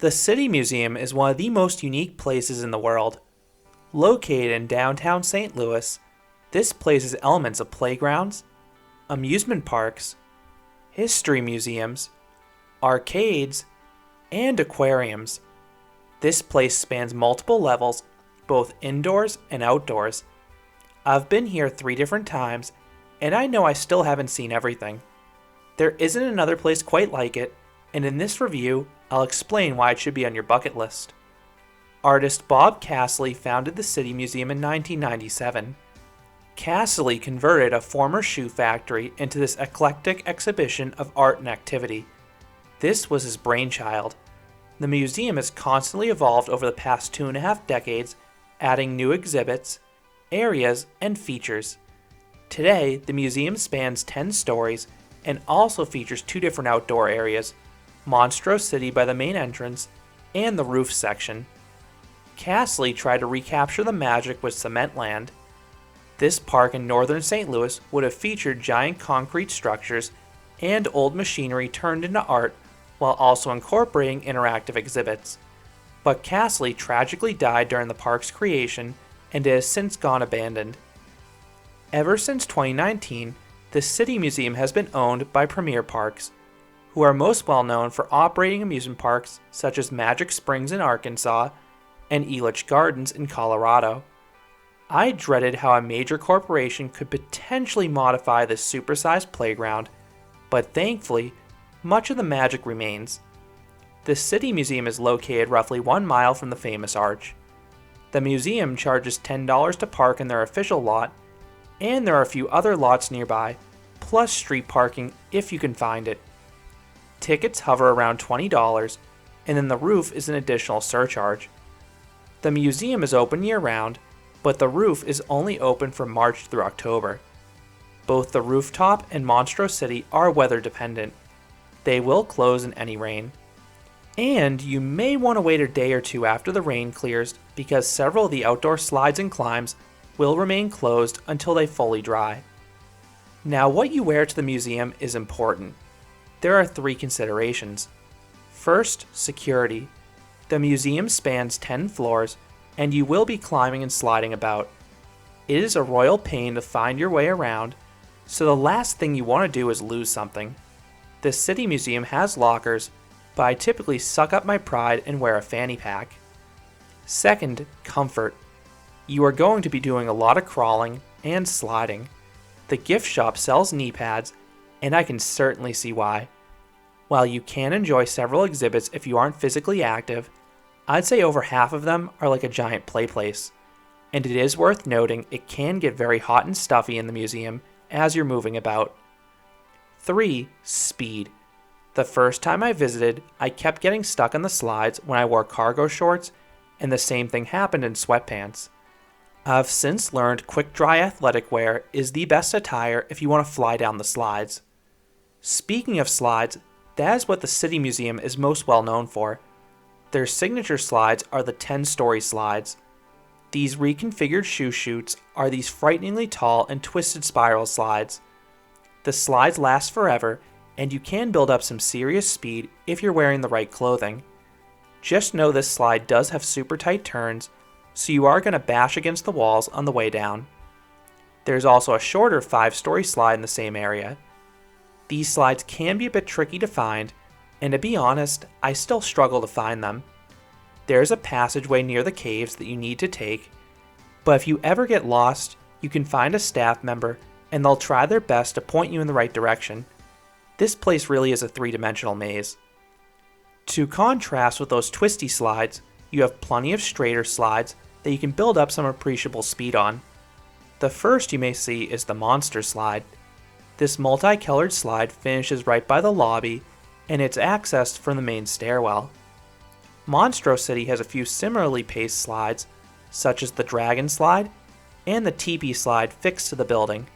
The City Museum is one of the most unique places in the world. Located in downtown St. Louis, this places elements of playgrounds, amusement parks, history museums, arcades, and aquariums. This place spans multiple levels, both indoors and outdoors. I've been here 3 different times, and I know I still haven't seen everything. There isn't another place quite like it, and in this review, I'll explain why it should be on your bucket list. Artist Bob Cassilly founded the City Museum in 1997. Cassilly converted a former shoe factory into this eclectic exhibition of art and activity. This was his brainchild. The museum has constantly evolved over the past 2.5 decades, adding new exhibits, areas, and features. Today, the museum spans 10 stories and also features 2 different outdoor areas, Monstro City by the main entrance and the roof section. Cassilly tried to recapture the magic with Cementland. This park in northern St. Louis would have featured giant concrete structures and old machinery turned into art while also incorporating interactive exhibits. But Cassilly tragically died during the park's creation and it has since gone abandoned. Ever since 2019, the City Museum has been owned by Premier Parks, who are most well known for operating amusement parks such as Magic Springs in Arkansas and Elitch Gardens in Colorado. I dreaded how a major corporation could potentially modify this supersized playground, but thankfully, much of the magic remains. The City Museum is located roughly 1 mile from the famous arch. The museum charges $10 to park in their official lot, and there are a few other lots nearby, plus street parking if you can find it. Tickets hover around $20, and then the roof is an additional surcharge. The museum is open year-round, but the roof is only open from March through October. Both the rooftop and Monstro City are weather dependent. They will close in any rain. And you may want to wait a day or 2 after the rain clears because several of the outdoor slides and climbs will remain closed until they fully dry. Now, what you wear to the museum is important. There are 3 considerations. First, security. The museum spans 10 floors, and you will be climbing and sliding about. It is a royal pain to find your way around, so the last thing you want to do is lose something. The City Museum has lockers, but I typically suck up my pride and wear a fanny pack. Second, comfort. You are going to be doing a lot of crawling and sliding. The gift shop sells knee pads, and I can certainly see why. While you can enjoy several exhibits if you aren't physically active, I'd say over half of them are like a giant play place. And it is worth noting it can get very hot and stuffy in the museum as you're moving about. 3. Speed. The first time I visited, I kept getting stuck on the slides when I wore cargo shorts, and the same thing happened in sweatpants. I've since learned quick dry athletic wear is the best attire if you want to fly down the slides. Speaking of slides, that is what the City Museum is most well known for. Their signature slides are the 10-story slides. These reconfigured shoe chutes are these frighteningly tall and twisted spiral slides. The slides last forever, and you can build up some serious speed if you're wearing the right clothing. Just know this slide does have super tight turns, so you are going to bash against the walls on the way down. There's also a shorter 5-story slide in the same area. These slides can be a bit tricky to find, and to be honest, I still struggle to find them. There's a passageway near the caves that you need to take, but if you ever get lost, you can find a staff member and they'll try their best to point you in the right direction. This place really is a 3-dimensional maze. To contrast with those twisty slides, you have plenty of straighter slides that you can build up some appreciable speed on. The first you may see is the Monster Slide. This multicolored slide finishes right by the lobby, and it's accessed from the main stairwell. Monstro City has a few similarly paced slides, such as the Dragon Slide and the Teepee Slide fixed to the building.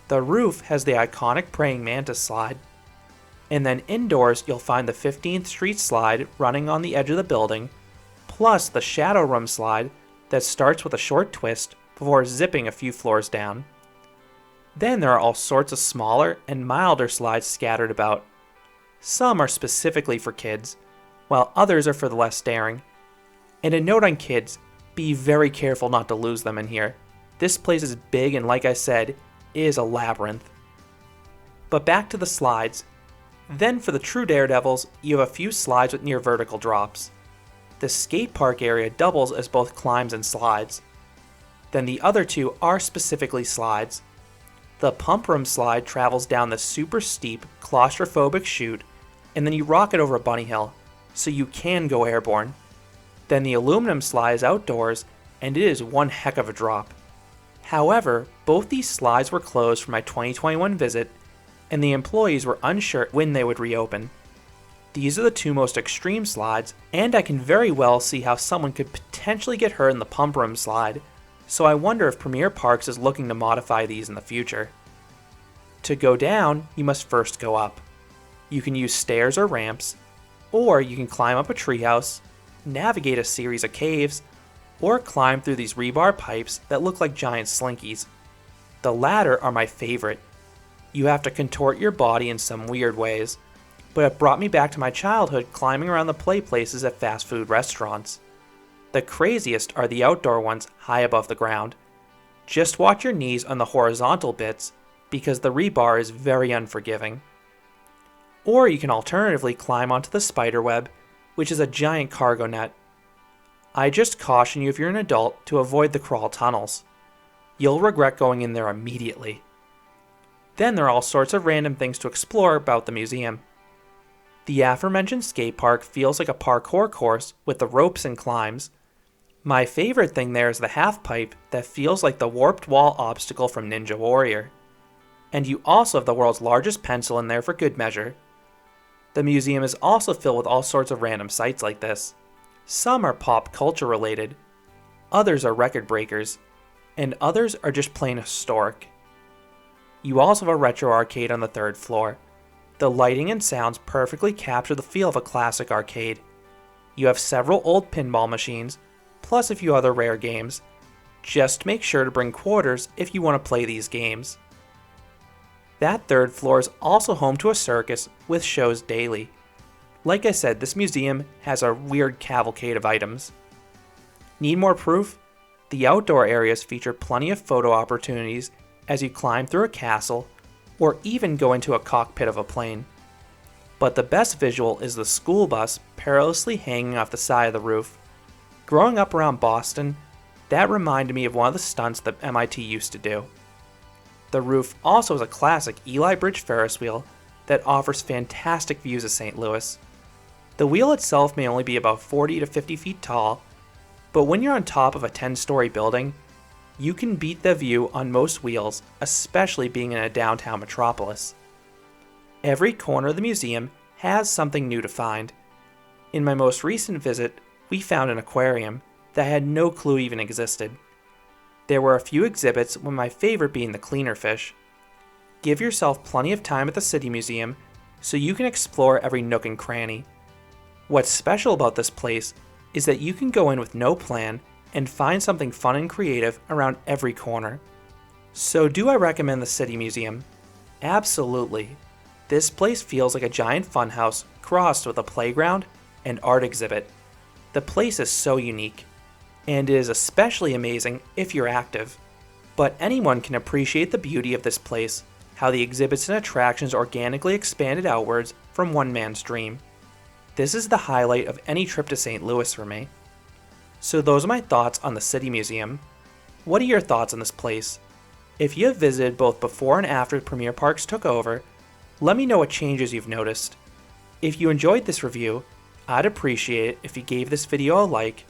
The roof has the iconic Praying Mantis Slide. And then indoors you'll find the 15th Street Slide running on the edge of the building, plus the Shadow Room Slide that starts with a short twist before zipping a few floors down. Then there are all sorts of smaller and milder slides scattered about. Some are specifically for kids. while others are for the less daring. And a note on kids, be very careful not to lose them in here. This place is big and like I said, is a labyrinth. But back to the slides. Then for the true daredevils, you have a few slides with near vertical drops. The skate park area doubles as both climbs and slides. Then the other two are specifically slides. The pump room slide travels down the super steep, claustrophobic chute, and then you rocket over a bunny hill, so you can go airborne. Then the aluminum slide is outdoors, and it is one heck of a drop. However, both these slides were closed for my 2021 visit, and the employees were unsure when they would reopen. These are the two most extreme slides, and I can very well see how someone could potentially get hurt in the pump room slide, so I wonder if Premier Parks is looking to modify these in the future. To go down, you must first go up. You can use stairs or ramps, or you can climb up a treehouse, navigate a series of caves, or climb through these rebar pipes that look like giant slinkies. The latter are my favorite. You have to contort your body in some weird ways, but it brought me back to my childhood climbing around the play places at fast food restaurants. The craziest are the outdoor ones high above the ground. Just watch your knees on the horizontal bits because the rebar is very unforgiving. Or you can alternatively climb onto the spider web, which is a giant cargo net. I just caution you if you're an adult to avoid the crawl tunnels. You'll regret going in there immediately. Then there are all sorts of random things to explore about the museum. The aforementioned skate park feels like a parkour course with the ropes and climbs. My favorite thing there is the half pipe that feels like the warped wall obstacle from Ninja Warrior. And you also have the world's largest pencil in there for good measure. The museum is also filled with all sorts of random sites like this. Some are pop culture related, others are record breakers, and others are just plain historic. You also have a retro arcade on the third floor. The lighting and sounds perfectly capture the feel of a classic arcade. You have several old pinball machines, plus a few other rare games. Just make sure to bring quarters if you want to play these games. That third floor is also home to a circus with shows daily. Like I said, this museum has a weird cavalcade of items. Need more proof? The outdoor areas feature plenty of photo opportunities as you climb through a castle, or even go into a cockpit of a plane. But the best visual is the school bus perilously hanging off the side of the roof. Growing up around Boston, that reminded me of one of the stunts that MIT used to do. The roof also has a classic Eli Bridge Ferris wheel that offers fantastic views of St. Louis. The wheel itself may only be about 40 to 50 feet tall, but when you're on top of a 10-story building, you can beat the view on most wheels, especially being in a downtown metropolis. Every corner of the museum has something new to find. In my most recent visit, we found an aquarium that I had no clue even existed. There were a few exhibits, with my favorite being the cleaner fish. Give yourself plenty of time at the City Museum so you can explore every nook and cranny. What's special about this place is that you can go in with no plan and find something fun and creative around every corner. So do I recommend the City Museum? Absolutely. This place feels like a giant funhouse crossed with a playground and art exhibit. The place is so unique, and it is especially amazing if you're active. But anyone can appreciate the beauty of this place, how the exhibits and attractions organically expanded outwards from one man's dream. This is the highlight of any trip to St. Louis for me. So those are my thoughts on the City Museum. What are your thoughts on this place? If you have visited both before and after Premier Parks took over, let me know what changes you've noticed. If you enjoyed this review, I'd appreciate it if you gave this video a like,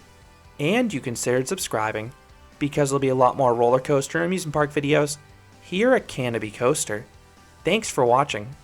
and you considered subscribing, because there'll be a lot more roller coaster and amusement park videos here at Canopy Coaster. Thanks for watching.